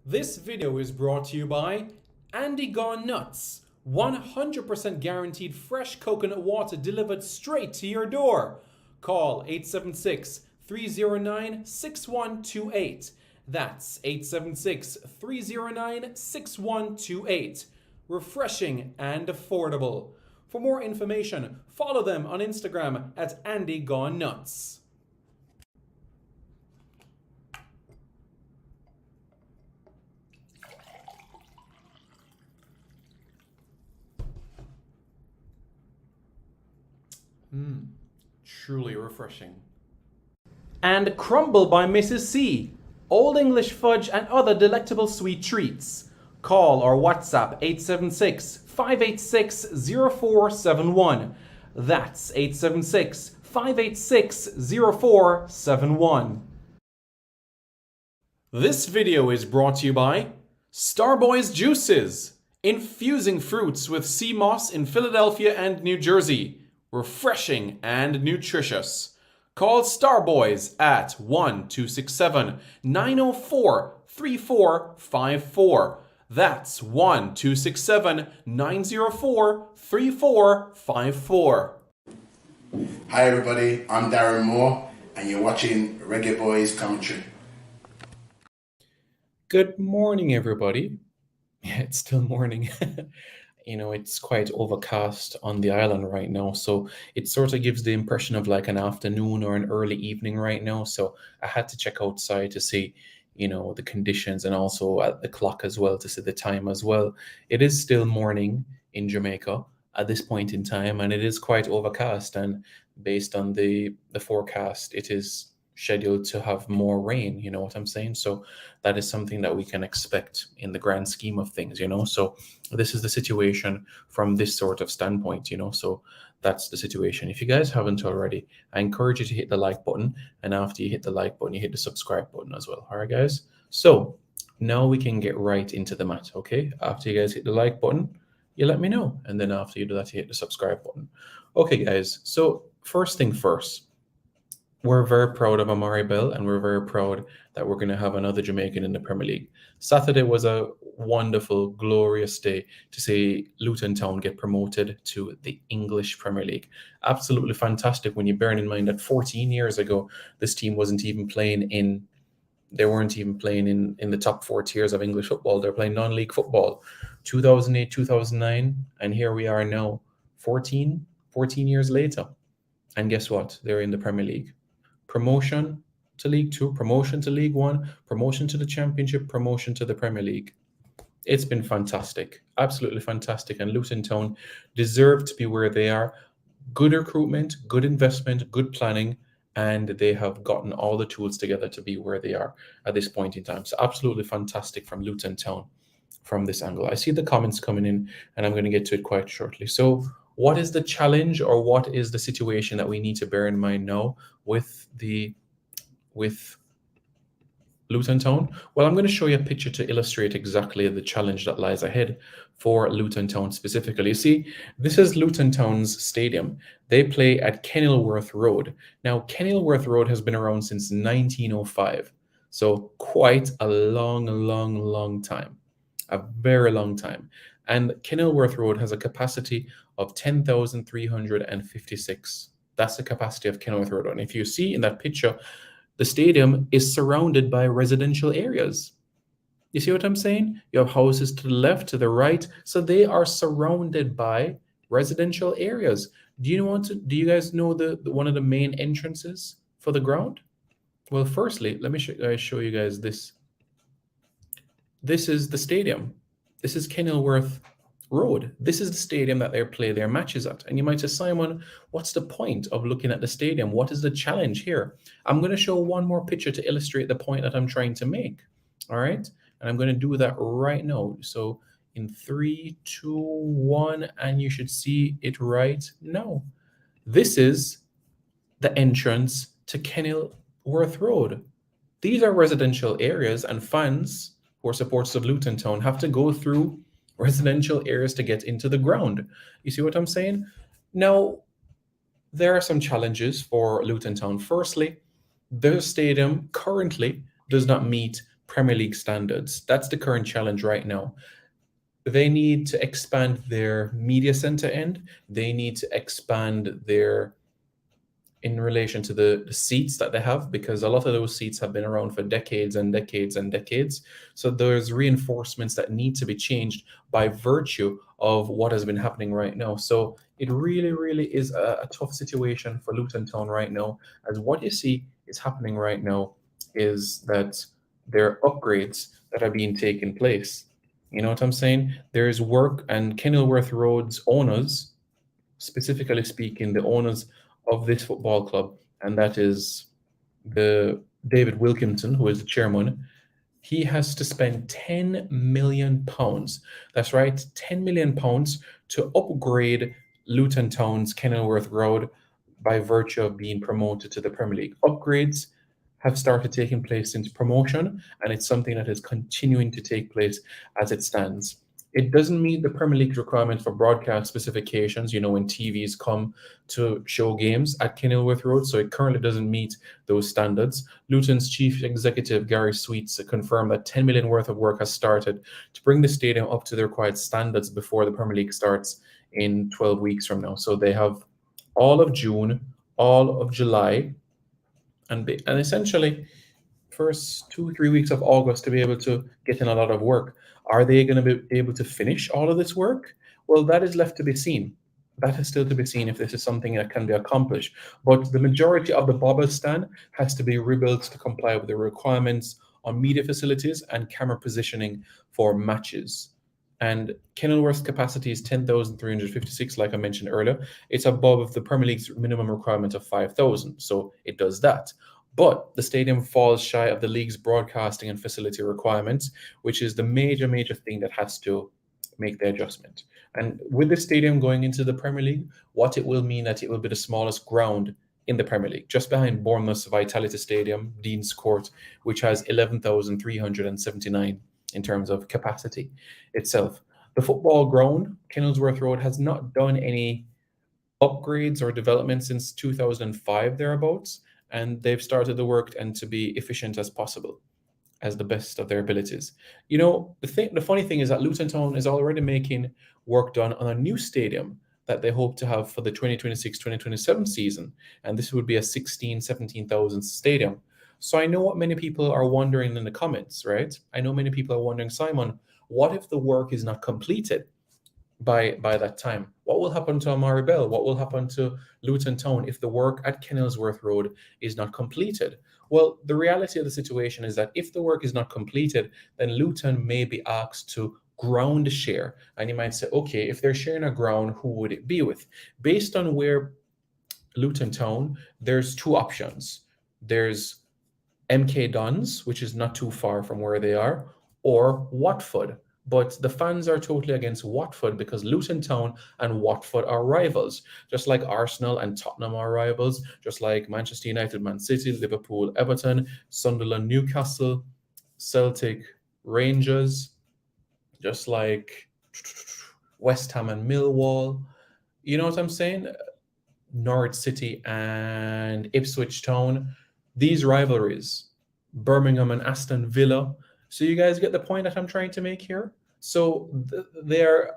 This video is brought to you by Andy Gone Nuts. 100% guaranteed fresh coconut water delivered straight to your door. Call 876-309-6128. That's 876-309-6128. Refreshing and affordable. For more information, follow them on Instagram at Andy Gone Nuts. Truly refreshing. And Crumble by Mrs. C. Old English fudge and other delectable sweet treats. Call or WhatsApp 876-586-0471. That's 876-586-0471. This video is brought to you by Starboy's Juices. Infusing fruits with sea moss in Philadelphia and New Jersey. Refreshing and nutritious. Call Starboys at 1-267-904-3454. That's 1-267-904-3454. Hi everybody, I'm Darren Moore and you're watching Reggae Boys Commentary. Good morning, everybody. Yeah, it's still morning. It's quite overcast on the island right now, so it sort of gives the impression of like an afternoon or an early evening right now. So I had to check outside to see, the conditions, and also at the clock as well to see the time as well. It is still morning in Jamaica at this point in time, and it is quite overcast. And based on the forecast, it is scheduled to have more rain, you know what I'm saying? So that is something that we can expect in the grand scheme of things, So this is the situation from this sort of standpoint, So that's the situation. If you guys haven't already, I encourage you to hit the like button. And after you hit the like button, you hit the subscribe button as well. All right, guys? So now we can get right into the mat, okay? After you guys hit the like button, you let me know. And then after you do that, you hit the subscribe button. Okay, guys. So first thing first, we're very proud of Amari'i, and we're very proud that we're going to have another Jamaican in the Premier League. Saturday was a wonderful, glorious day to see Luton Town get promoted to the English Premier League. Absolutely fantastic when you bear in mind that 14 years ago, this team weren't even playing in the top 4 tiers of English football. They're playing non-league football. 2008, 2009, and here we are now, 14 years later. And guess what? They're in the Premier League. Promotion to League 2, promotion to League 1, promotion to the Championship, promotion to the Premier League. It's been fantastic, absolutely fantastic. And Luton Town deserve to be where they are. Good recruitment, good investment, good planning, and they have gotten all the tools together to be where they are at this point in time. So absolutely fantastic from Luton Town from this angle. I see the comments coming in, and I'm going to get to it quite shortly. So what is the challenge, or what is the situation that we need to bear in mind now with Luton Town? Well, I'm going to show you a picture to illustrate exactly the challenge that lies ahead for Luton Town specifically. See, this is Luton Town's stadium. They play at Kenilworth Road. Now, Kenilworth Road has been around since 1905. So quite a long time. A very long time. And Kenilworth Road has a capacity of 10,356. That's the capacity of Kenilworth Road. And if you see in that picture, the stadium is surrounded by residential areas. You see what I'm saying? You have houses to the left, to the right. So they are surrounded by residential areas. Do you guys know the one of the main entrances for the ground? Well, firstly, let me show you guys this. This is the stadium. This is Kenilworth Road. This is the stadium that they play their matches at. And you might say, Simon, what's the point of looking at the stadium? What is the challenge here? I'm going to show one more picture to illustrate the point that I'm trying to make. All right. And I'm going to do that right now. So in 3, 2, 1, and you should see it right now. This is the entrance to Kenilworth Road. These are residential areas, and fans who are supporters of Luton Town have to go through residential areas to get into the ground. You see what I'm saying? Now, there are some challenges for Luton Town. Firstly, their stadium currently does not meet Premier League standards. That's the current challenge right now. They need to expand their media center end. They need to expand their in relation to the seats that they have, because a lot of those seats have been around for decades and decades and decades. So there's reinforcements that need to be changed by virtue of what has been happening right now. So it really, really is a tough situation for Luton Town right now, as what you see is happening right now is that there are upgrades that are being taken place. You know what I'm saying? There's work, and Kenilworth Road's owners, specifically speaking, the owners of this football club, and that is the David Wilkinson, who is the chairman. He has to spend £10 million. That's right, £10 million to upgrade Luton Town's Kenilworth Road by virtue of being promoted to the Premier League. Upgrades have started taking place since promotion, and it's something that is continuing to take place as it stands. It doesn't meet the Premier League's requirement for broadcast specifications, when TVs come to show games at Kenilworth Road, so it currently doesn't meet those standards. Luton's chief executive, Gary Sweets, confirmed that 10 million worth of work has started to bring the stadium up to the required standards before the Premier League starts in 12 weeks from now. So they have all of June, all of July, and essentially first 2-3 weeks of August to be able to get in a lot of work. Are they going to be able to finish all of this work? Well, that is left to be seen. That is still to be seen if this is something that can be accomplished. But the majority of the bobble stand has to be rebuilt to comply with the requirements on media facilities and camera positioning for matches. And Kenilworth's capacity is 10,356, like I mentioned earlier. It's above the Premier League's minimum requirement of 5,000, so it does that. But the stadium falls shy of the league's broadcasting and facility requirements, which is the major, major thing that has to make the adjustment. And with the stadium going into the Premier League, what it will mean that it will be the smallest ground in the Premier League, just behind Bournemouth's Vitality Stadium, Dean's Court, which has 11,379 in terms of capacity itself. The football ground, Kenilworth Road, has not done any upgrades or development since 2005 thereabouts, and they've started the work and to be efficient as possible, as the best of their abilities. The funny thing is that Luton Town is already making work done on a new stadium that they hope to have for the 2026-2027 season, and this would be a 17,000 stadium. So I know what many people are wondering in the comments, right? I know many people are wondering, Simon, what if the work is not completed by that time? What will happen to Amari'i? What will happen to Luton Town if the work at Kenilworth Road is not completed? Well, the reality of the situation is that if the work is not completed, then Luton may be asked to ground share. And you might say, okay, if they're sharing a ground, who would it be with? Based on where Luton Town, there's two options. There's MK Dons, which is not too far from where they are, or Watford. But the fans are totally against Watford because Luton Town and Watford are rivals, just like Arsenal and Tottenham are rivals, just like Manchester United, Man City, Liverpool, Everton, Sunderland, Newcastle, Celtic, Rangers, just like West Ham and Millwall. You know what I'm saying? Norwich City and Ipswich Town. These rivalries, Birmingham and Aston Villa. So you guys get the point that I'm trying to make here? So they're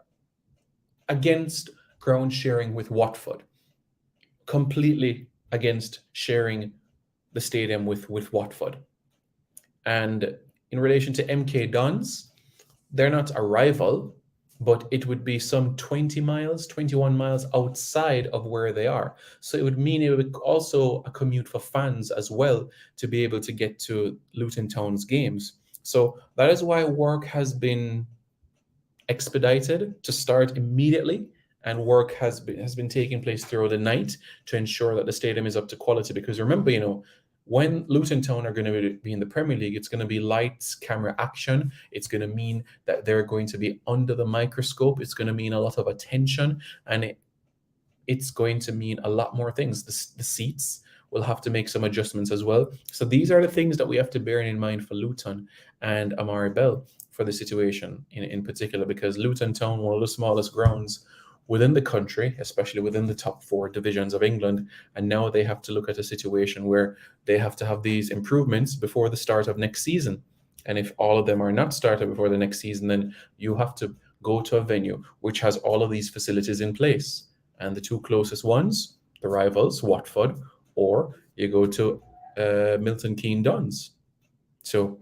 against ground sharing with Watford, completely against sharing the stadium with Watford. And in relation to MK Dons, they're not a rival, but it would be some 20 miles, 21 miles outside of where they are. So it would mean it would also a commute for fans as well to be able to get to Luton Town's games. So that is why work has been expedited to start immediately, and work has been taking place throughout the night to ensure that the stadium is up to quality. Because remember, when Luton Town are going to be in the Premier League, it's going to be lights, camera, action. It's going to mean that they're going to be under the microscope. It's going to mean a lot of attention, and it's going to mean a lot more things. The seats will have to make some adjustments as well. So these are the things that we have to bear in mind for Luton and Amari'i for the situation in particular, because Luton Town, one of the smallest grounds within the country, especially within the top 4 divisions of England, and now they have to look at a situation where they have to have these improvements before the start of next season. And if all of them are not started before the next season, then you have to go to a venue which has all of these facilities in place. And the two closest ones, the rivals, Watford, or you go to Milton Keynes Dons. So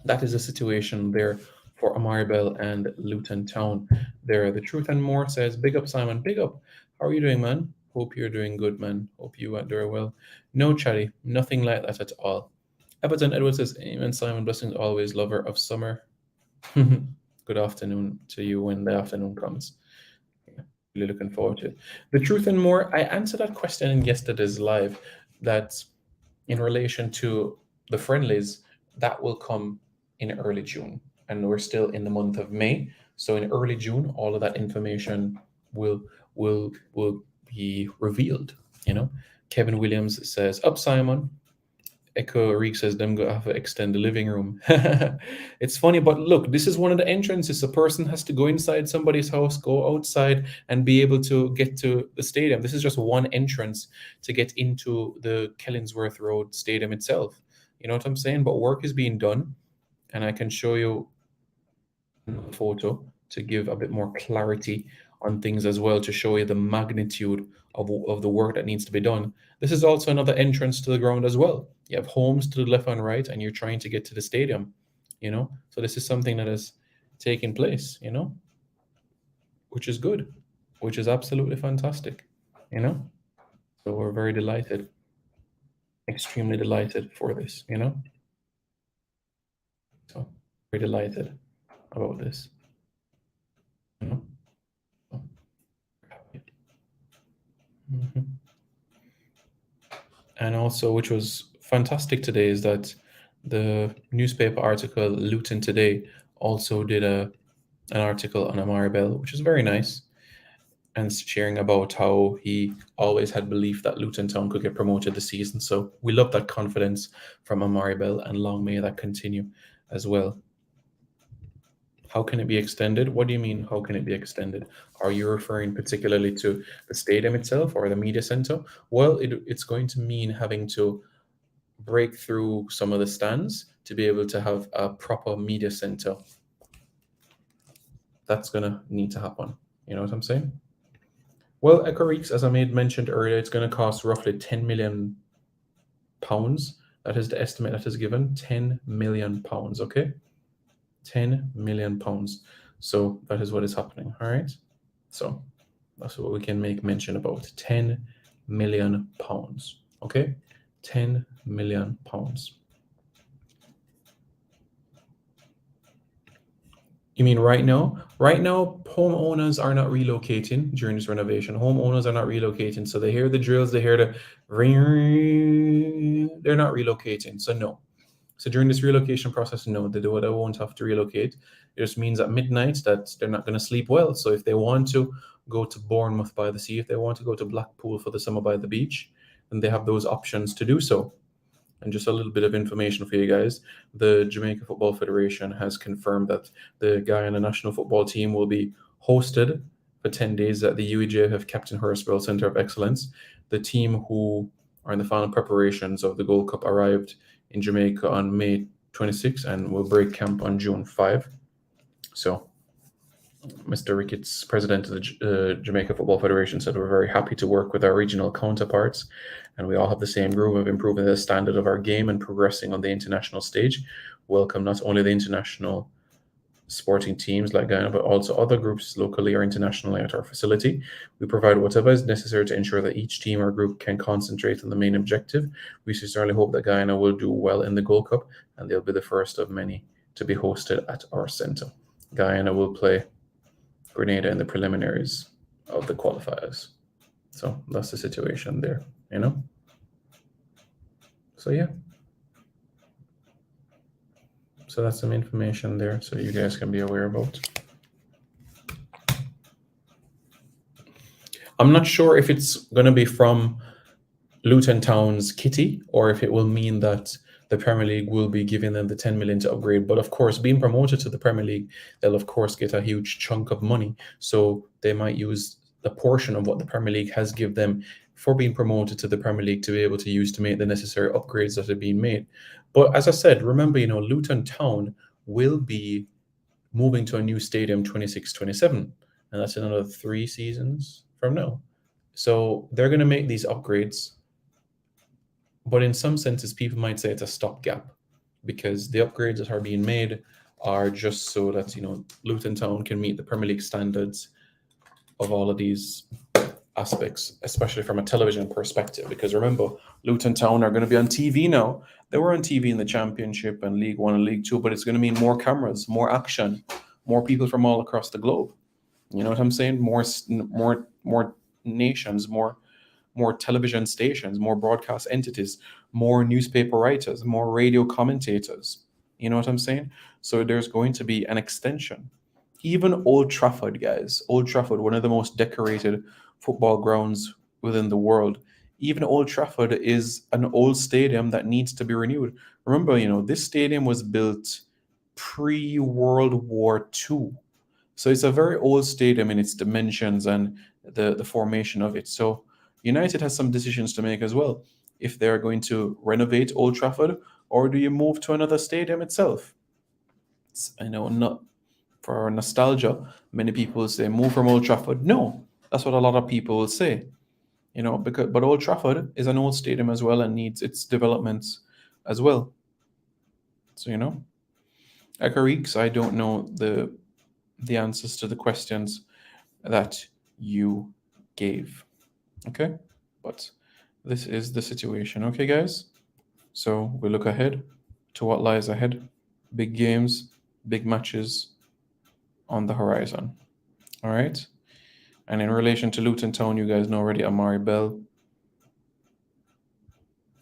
that is the situation there for Amari'i and Luton Town. There, the truth and more says, "Big up, Simon. Big up. How are you doing, man? Hope you're doing good, man. Hope you are doing well." No, Chatty, nothing like that at all. Everton Edwards says, "Amen, Simon. Blessings always. Lover of summer." Good afternoon to you when the afternoon comes. Really looking forward to it. The truth and more. I answered that question in yesterday's live. That in relation to the friendlies, that will come in early June, and we're still in the month of May. So in early June, all of that information will be revealed. Kevin Williams says, "Up, Simon." Echo Reek says, "Them go have to extend the living room." It's funny, but look, this is one of the entrances. A person has to go inside somebody's house, go outside, and be able to get to the stadium. This is just one entrance to get into the Kellingsworth Road Stadium itself. You know what I'm saying? But work is being done, and I can show you a photo to give a bit more clarity on things as well, to show you the magnitude of the work that needs to be done. This is also another entrance to the ground as well. You have homes to the left and right, and you're trying to get to the stadium, So this is something that is taking place, which is good, which is absolutely fantastic, So we're very delighted, extremely delighted for this, So very delighted about this, So, mhm. And also, which was fantastic today, is that the newspaper article Luton Today also did an article on Amari'i, which is very nice, and sharing about how he always had belief that Luton Town could get promoted this season. So we love that confidence from Amari'i, and long may that continue as well. How can it be extended? What do you mean, how can it be extended? Are you referring particularly to the stadium itself or the media center? Well, it's going to mean having to break through some of the stands to be able to have a proper media center. That's going to need to happen. You know what I'm saying? Well, Ecoreeks, as I mentioned earlier, it's going to cost roughly £10 million. That is the estimate that is given, £10 million, okay? £10 million. So that is what is happening, all right? So that's what we can make mention about, £10 million, okay? £10 million. You mean right now? Right now, homeowners are not relocating during this renovation. Homeowners are not relocating. So they hear the drills, they hear the ring. They're not relocating. So no. So during this relocation process, no, they won't have to relocate. It just means at midnight that they're not going to sleep well. So if they want to go to Bournemouth by the sea, if they want to go to Blackpool for the summer by the beach, then they have those options to do so. And just a little bit of information for you guys. The Jamaica Football Federation has confirmed that the Guyana national football team will be hosted for 10 days at the UEJF Captain Horswell Centre of Excellence. The team who are in the final preparations of the Gold Cup arrived in Jamaica on May 26 and will break camp on June 5. So Mr. Ricketts, president of the Jamaica Football Federation, said, "We're very happy to work with our regional counterparts, and we all have the same groove of improving the standard of our game and progressing on the international stage. Welcome not only the international sporting teams like Guyana, but also other groups locally or internationally at our facility. We provide whatever is necessary to ensure that each team or group can concentrate on the main objective. We sincerely hope that Guyana will do well in the Gold Cup, and they'll be the first of many to be hosted at our center. Guyana will play Grenada in the preliminaries of the qualifiers." So that's the situation there, So yeah. So that's some information there, so you guys can be aware about. I'm not sure if it's going to be from Luton Town's kitty or if it will mean that the Premier League will be giving them the 10 million to upgrade. But of course, being promoted to the Premier League, they'll of course get a huge chunk of money. So they might use the portion of what the Premier League has given them for being promoted to the Premier League to be able to use to make the necessary upgrades that are being made. But as I said, remember, Luton Town will be moving to a new stadium 26-27, and that's another 3 seasons from now. So they're going to make these upgrades, but in some senses, people might say it's a stopgap because the upgrades that are being made are just so that Luton Town can meet the Premier League standards of all of these aspects, especially from a television perspective. Because remember, Luton Town are going to be on TV now. They were on TV in the Championship and League One and League Two, but it's going to mean more cameras, more action, more people from all across the globe. You know what I'm saying? More nations, more television stations, more broadcast entities, more newspaper writers, more radio commentators. You know what I'm saying? So there's going to be an extension. Even Old Trafford, guys, Old Trafford, one of the most decorated football grounds within the world. Even Old Trafford is an old stadium that needs to be renewed. Remember, this stadium was built pre-World War II. So it's a very old stadium in its dimensions and the formation of it. So United has some decisions to make as well. If they're going to renovate Old Trafford, or do you move to another stadium itself? I know, not for nostalgia. Many people say move from Old Trafford. No, that's what a lot of people will say. But Old Trafford is an old stadium as well and needs its developments as well. So Amari'i, I don't know the answers to the questions that you gave. Okay, but this is the situation. Okay, guys. So we look ahead to what lies ahead. Big games, big matches on the horizon. All right. And in relation to Luton Town, you guys know already Amari'i Bell.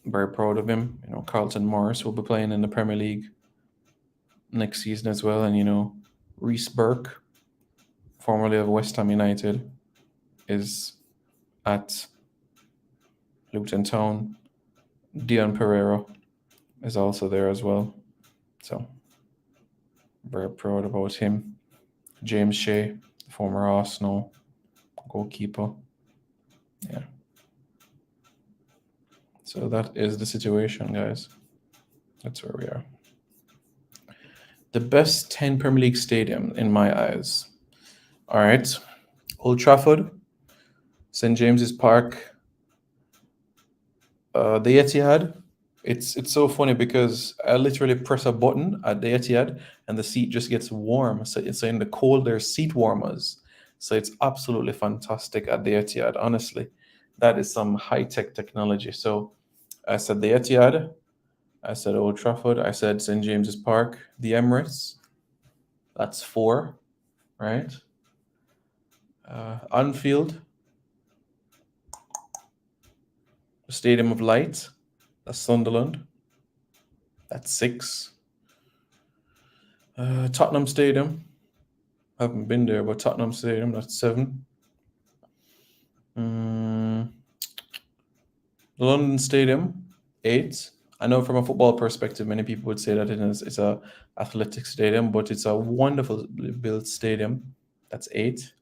Very proud of him. Carlton Morris will be playing in the Premier League next season as well. And Reece Burke, formerly of West Ham United, is at Luton Town. Dion Pereira is also there as well. So very proud about him. James Shea, former Arsenal goalkeeper. Yeah. So that is the situation, guys. That's where we are. The best 10 Premier League stadium in my eyes. All right. Old Trafford, St. James's Park, the Etihad. It's so funny because I literally press a button at the Etihad and the seat just gets warm. So it's in the cold, there's seat warmers. So it's absolutely fantastic at the Etihad. Honestly, that is some high-tech technology. So I said the Etihad, I said Old Trafford, I said St. James's Park, the Emirates. That's 4, right? Anfield, Stadium of Light, that's Sunderland. That's 6. Tottenham Stadium. I haven't been there, but Tottenham Stadium, that's 7. The London Stadium, 8. I know from a football perspective, many people would say that it's a athletic stadium, but it's a wonderfully built stadium. That's 8.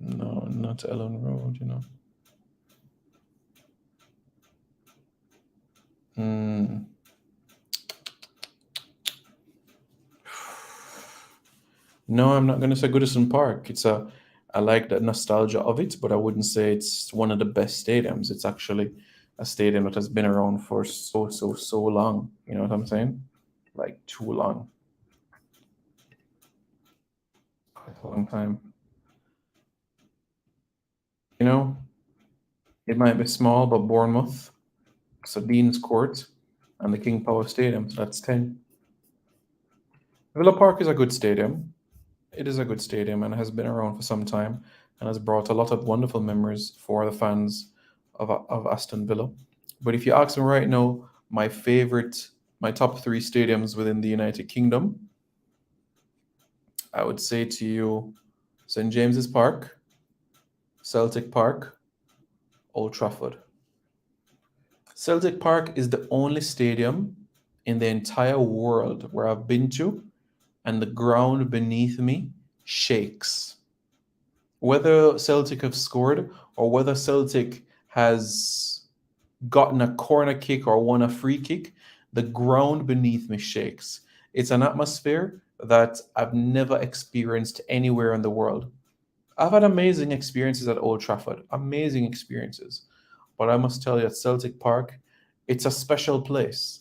No, not Ellen Road, No, I'm not going to say Goodison Park. I like the nostalgia of it, but I wouldn't say it's one of the best stadiums. It's actually a stadium that has been around for so long. You know what I'm saying? Like too long. Quite a long time. It might be small, but Bournemouth, Sabines Court, and the King Power Stadium. So that's 10. Villa Park is a good stadium. It is a good stadium and has been around for some time and has brought a lot of wonderful memories for the fans of Aston Villa. But if you ask me right now, my top 3 stadiums within the United Kingdom, I would say to you St. James's Park, Celtic Park, Old Trafford. Celtic Park is the only stadium in the entire world where I've been to, and the ground beneath me shakes. Whether Celtic have scored or whether Celtic has gotten a corner kick or won a free kick, the ground beneath me shakes. It's an atmosphere that I've never experienced anywhere in the world. I've had amazing experiences at Old Trafford, amazing experiences. But I must tell you, at Celtic Park, it's a special place.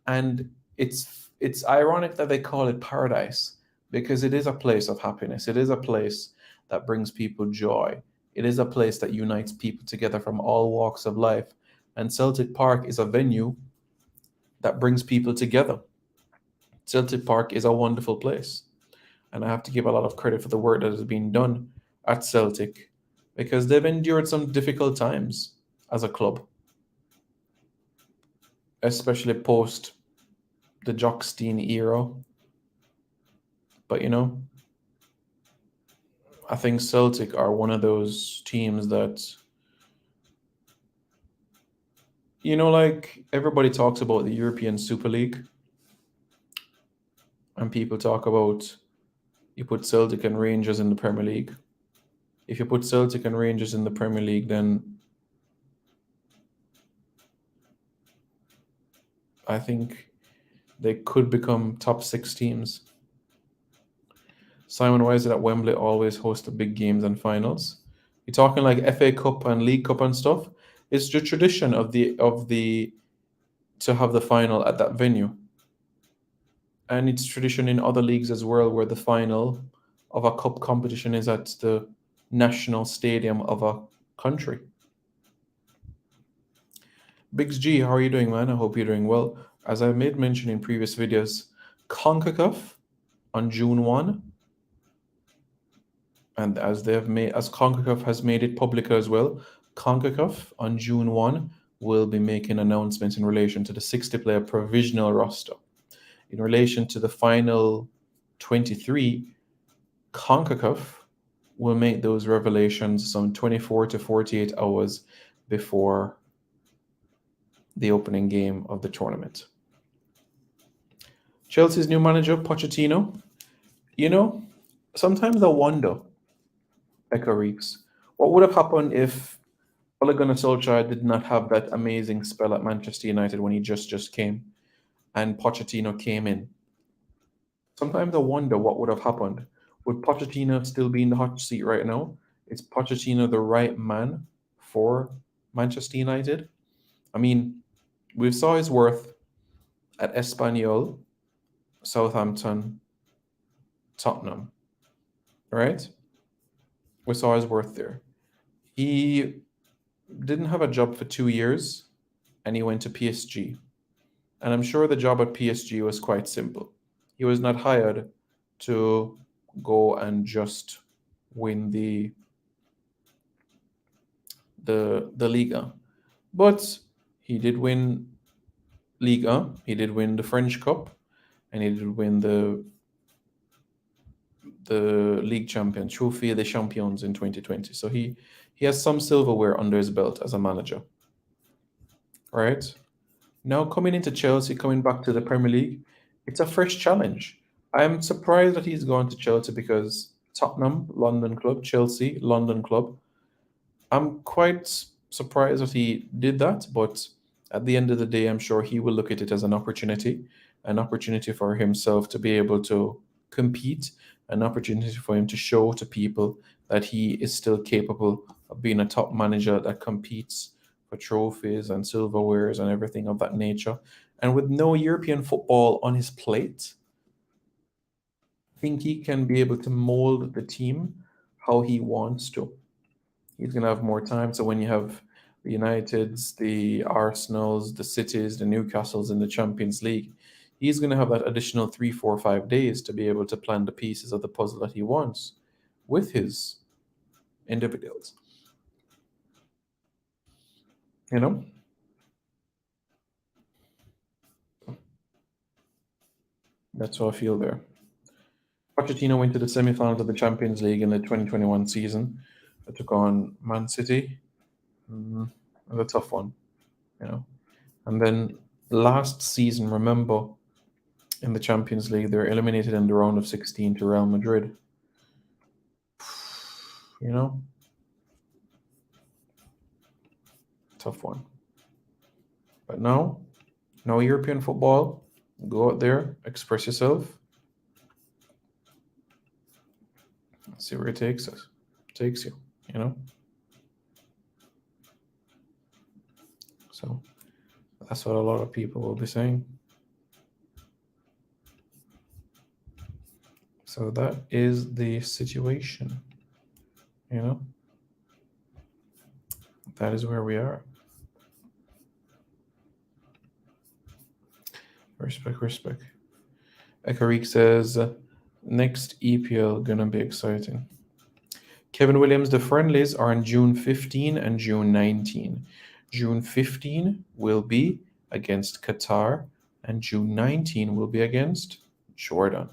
And it's ironic that they call it paradise because it is a place of happiness. It is a place that brings people joy. It is a place that unites people together from all walks of life. And Celtic Park is a venue that brings people together. Celtic Park is a wonderful place. And I have to give a lot of credit for the work that has been done at Celtic because they've endured some difficult times as a club, especially post the Jockstein era. But I think Celtic are one of those teams that, like everybody talks about the European Super League, and people talk about you put Celtic and Rangers in the Premier League. If you put Celtic and Rangers in the Premier League, then I think they could become top 6 teams. Simon, why is it that Wembley always hosts the big games and finals? You're talking like FA Cup and League Cup and stuff. It's the tradition of the to have the final at that venue, and it's tradition in other leagues as well, where the final of a cup competition is at the national stadium of a country. Biggs G, how are you doing, man? I hope you're doing well. As I made mention in previous videos, CONCACAF on June 1, and as CONCACAF has made it public as well, CONCACAF on June 1 will be making announcements in relation to the 60-player provisional roster. In relation to the final 23, CONCACAF will make those revelations some 24 to 48 hours before the opening game of the tournament. Chelsea's new manager, Pochettino. Sometimes I wonder, Echo Reeks, what would have happened if Ole Gunnar Solskjaer did not have that amazing spell at Manchester United when he just came and Pochettino came in? Sometimes I wonder what would have happened. Would Pochettino still be in the hot seat right now? Is Pochettino the right man for Manchester United? I mean, we saw his worth at Espanyol, Southampton, Tottenham, right? We saw his worth there. He didn't have a job for 2 years and he went to PSG. And I'm sure the job at PSG was quite simple. He was not hired to go and just win the Liga. But he did win Liga, he did win the French Cup, and he did win the League Champion, Trophy des Champions in 2020. So he has some silverware under his belt as a manager. Right? Now coming into Chelsea, coming back to the Premier League, it's a fresh challenge. I'm surprised that he's gone to Chelsea because Tottenham, London club, Chelsea, London club. I'm quite surprised that he did that, but at the end of the day, I'm sure he will look at it as an opportunity for himself to be able to compete, an opportunity for him to show to people that he is still capable of being a top manager that competes for trophies and silverwares and everything of that nature. And with no European football on his plate, I think he can be able to mold the team how he wants to. He's going to have more time. So when you have the Uniteds, the Arsenals, the Cities, the Newcastles in the Champions League, he's going to have that additional 3, 4, 5 days to be able to plan the pieces of the puzzle that he wants with his individuals. That's how I feel there. Pochettino went to the semi-finals of the Champions League in the 2021 season. It took on Man City. It was a tough one, And then Last season, remember, in the Champions League, they were eliminated in the round of 16 to Real Madrid. You know, tough one. But now, no European football. Go out there, express yourself. See where it takes you. You know. So that's what a lot of people will be saying. So that is the situation. You know. That is where we are. Respect. Ekarik says, next EPL gonna be exciting. Kevin Williams, the friendlies are on June 15 and June 19. June 15 will be against Qatar, and June 19 will be against Jordan.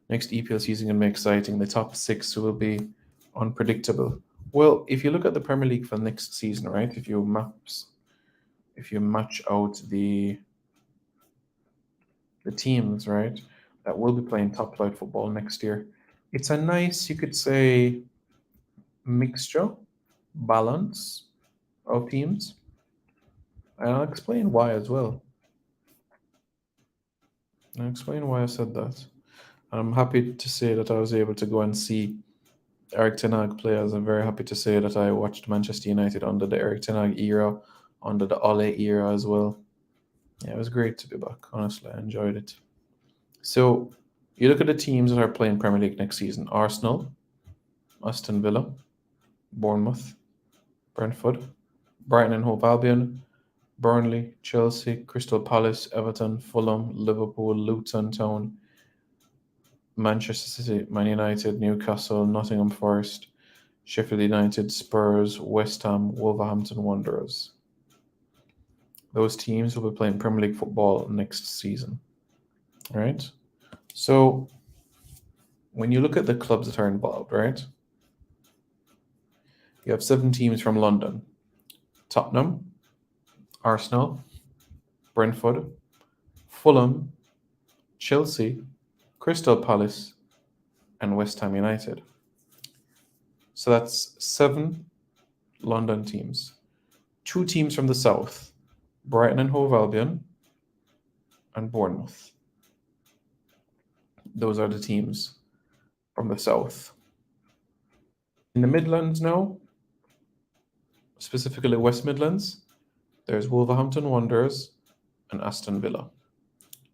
Next EPL season gonna be exciting. The top 6 will be unpredictable. Well, if you look at the Premier League for next season, right? If you match out the teams, right, that will be playing top flight football next year, it's a nice, you could say, mixture, balance of teams. And I'll explain why as well. I'll explain why I said that. I'm happy to say that I was able to go and see Eric Ten Hag play. I'm very happy to say that I watched Manchester United under the Eric Ten Hag era, under the Ole era as well. Yeah, it was great to be back. Honestly, I enjoyed it. So you look at the teams that are playing Premier League next season: Arsenal, Aston Villa, Bournemouth, Brentford, Brighton and Hove Albion, Burnley, Chelsea, Crystal Palace, Everton, Fulham, Liverpool, Luton Town, Manchester City, Man United, Newcastle, Nottingham Forest, Sheffield United, Spurs, West Ham, Wolverhampton Wanderers. Those teams will be playing Premier League football next season. All right? So when you look at the clubs that are involved, right? You have 7 teams from London: Tottenham, Arsenal, Brentford, Fulham, Chelsea, Crystal Palace, and West Ham United. So that's 7 London teams. 2 teams from the south: Brighton and Hove Albion and Bournemouth. Those are the teams from the south. In the Midlands now, specifically West Midlands, there's Wolverhampton Wanderers and Aston Villa.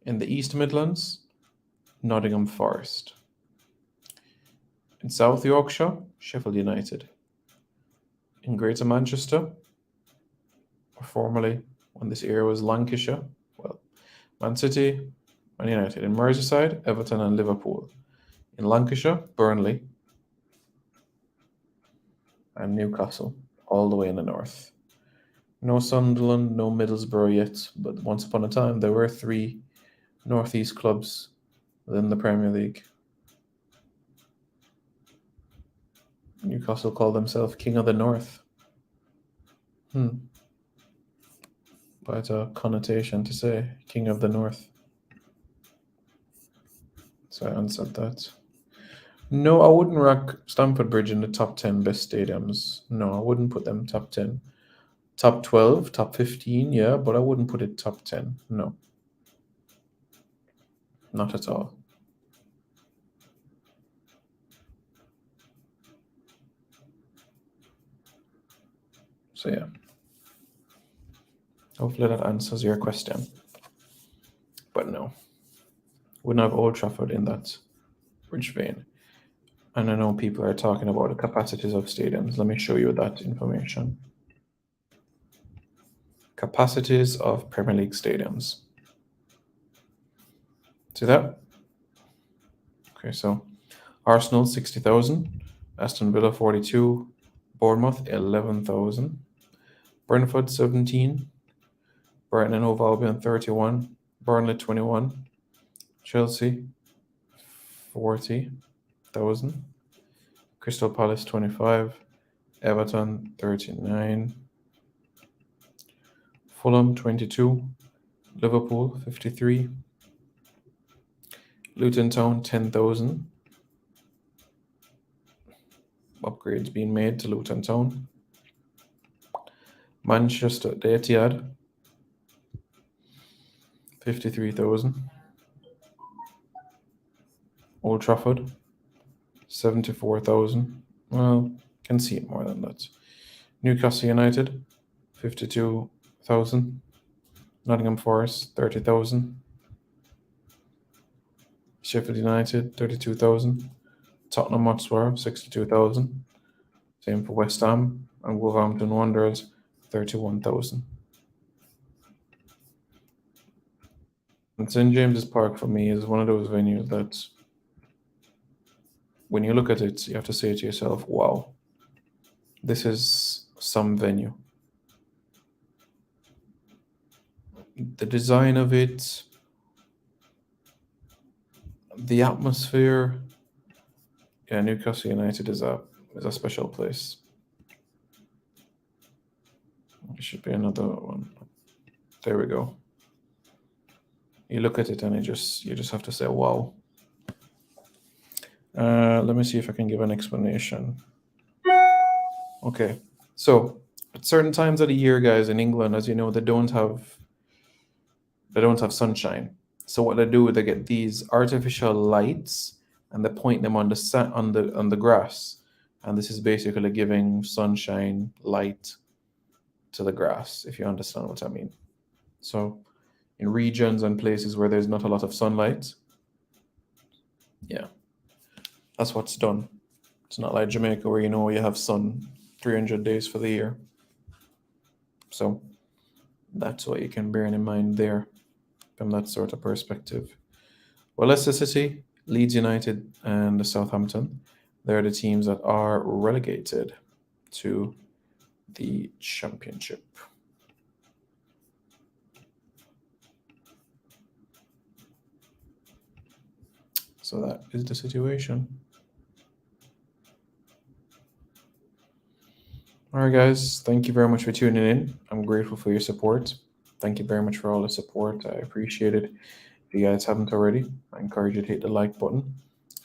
In the East Midlands, Nottingham Forest. In South Yorkshire, Sheffield United. In Greater Manchester, or formerly when this era was Lancashire, well, Man City, Man United. In Merseyside, Everton and Liverpool. In Lancashire, Burnley and Newcastle, all the way in the north. No Sunderland, no Middlesbrough yet, but once upon a time there were 3 northeast clubs within the Premier League. Newcastle called themselves King of the North. Quite a connotation to say, King of the North. So I answered that. No, I wouldn't rank Stamford Bridge in the top 10 best stadiums. No, I wouldn't put them top 10. Top 12, top 15, yeah, but I wouldn't put it top 10. No. Not at all. So yeah. Hopefully that answers your question. But no. Wouldn't have Old Trafford in that bridge vein. And I know people are talking about the capacities of stadiums. Let me show you that information. Capacities of Premier League stadiums. See that? Okay, so Arsenal 60,000, Aston Villa 42, Bournemouth 11,000, Brentford 17, Brighton and Hove Albion 31, Burnley 21, Chelsea 40,000, Crystal Palace 25, Everton 39, Fulham 22, Liverpool 53. Luton Town 10,000. Upgrades being made to Luton Town. Manchester, the Etihad 53,000. Old Trafford 74,000. Well, can see it more than that. Newcastle United 52,000. Nottingham Forest 30,000. Sheffield United 32,000. Tottenham Hotspur 62,000. Same for West Ham and Wolverhampton Wanderers 31,000. And St James's Park for me is one of those venues that when you look at it, you have to say to yourself, wow, this is some venue. The design of it, the atmosphere. Yeah, Newcastle United is a special place. There should be another one. There we go. You look at it and you just have to say, wow. Let me see if I can give an explanation. Okay, so at certain times of the year, guys, in England, as you know, they don't have sunshine. So what they do, they get these artificial lights and they point them on the grass, and this is basically giving sunshine light to the grass, if you understand what I mean. So in regions and places where there's not a lot of sunlight, yeah, that's what's done. It's not like Jamaica where you have sun 300 days for the year. So that's what you can bear in mind there from that sort of perspective. Well, Leicester City, Leeds United, and Southampton, they're the teams that are relegated to the Championship. So that is the situation. All right, guys, thank you very much for tuning in. I'm grateful for your support. Thank you very much for all the support. I appreciate it. If you guys haven't already, I encourage you to hit the like button.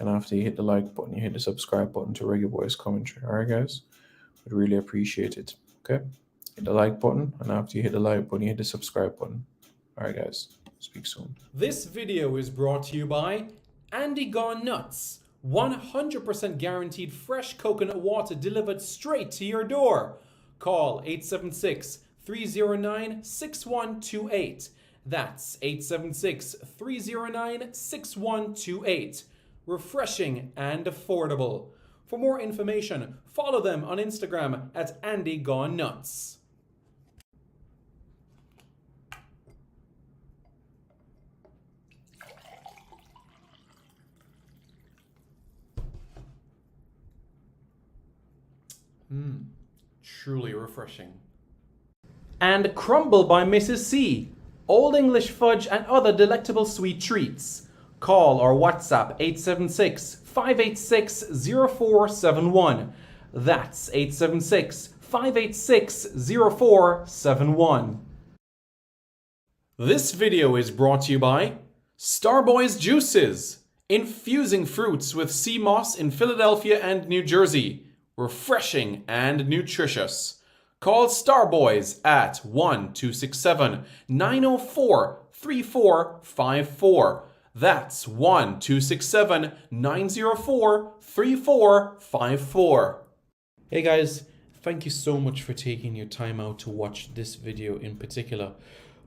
And after you hit the like button, you hit the subscribe button to Reggae Boys Commentary. All right, guys? I'd really appreciate it. Okay? Hit the like button. And after you hit the like button, you hit the subscribe button. All right, guys. Speak soon. This video is brought to you by Andy Gone Nuts. 100% guaranteed fresh coconut water delivered straight to your door. Call 876-309-6128. That's 876-309-6128. Refreshing and affordable. For more information, follow them on Instagram at Andy Gone Nuts. Truly refreshing. And Crumble by Mrs. C. Old English fudge and other delectable sweet treats. Call or WhatsApp 876-586-0471. That's 876-586-0471. This video is brought to you by Starboys Juices. Infusing fruits with sea moss in Philadelphia and New Jersey. Refreshing and nutritious. Call Starboys at 1-267-904-3454. That's 1-267-904-3454. Hey guys, thank you so much for taking your time out to watch this video in particular.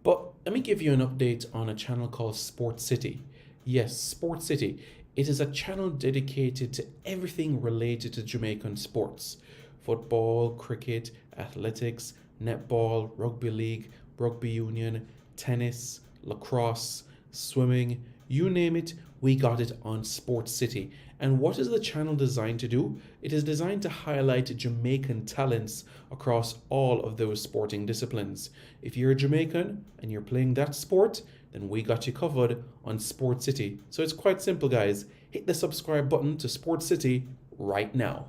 But let me give you an update on a channel called Sport City. Yes, Sport City. It is a channel dedicated to everything related to Jamaican sports. Football, cricket, athletics, netball, rugby league, rugby union, tennis, lacrosse, swimming, you name it, we got it on Sport City. And what is the channel designed to do? It is designed to highlight Jamaican talents across all of those sporting disciplines. If you're a Jamaican and you're playing that sport, then we got you covered on Sport City. So it's quite simple, guys. Hit the subscribe button to Sport City right now.